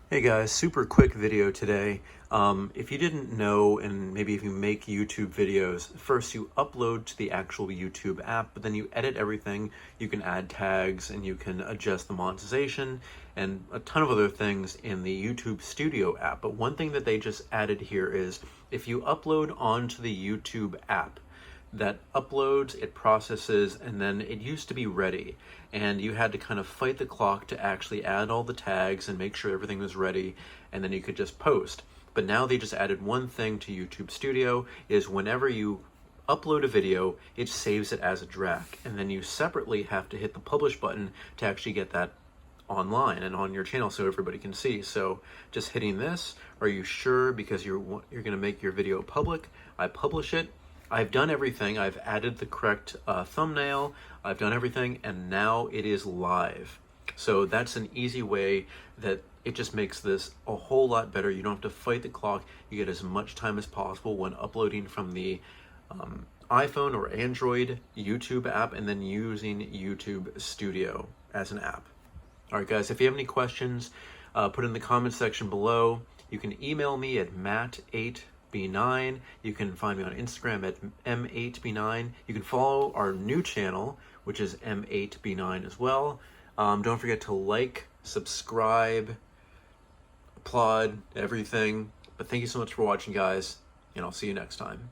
Hey guys, super quick video today. If you didn't know, and maybe if you make YouTube videos, first you upload to the actual YouTube app, but then you edit everything. You can add tags and you can adjust the monetization and a ton of other things in the YouTube Studio app. But one thing that they just added here is if you upload onto the YouTube app, that uploads, it processes, and then it used to be ready. And you had to kind of fight the clock to actually add all the tags and make sure everything was ready, and then you could just post. But now they just added one thing to YouTube Studio, is whenever you upload a video, it saves it as a draft. And then you separately have to hit the publish button to actually get that online and on your channel so everybody can see. So just hitting this, are you sure? Because you're going to make your video public. I publish it. I've done everything. I've added the correct thumbnail. I've done everything, and now it is live. So that's an easy way that it just makes this a whole lot better. You don't have to fight the clock. You get as much time as possible when uploading from the iPhone or Android YouTube app and then using YouTube Studio as an app. All right, guys, if you have any questions, put it in the comment section below. You can email me at matt8b9. You can find me on Instagram at m8b9. You can follow our new channel, which is m8b9 as well. Don't forget to like, subscribe, applaud, everything. But thank you so much for watching, guys, and I'll see you next time.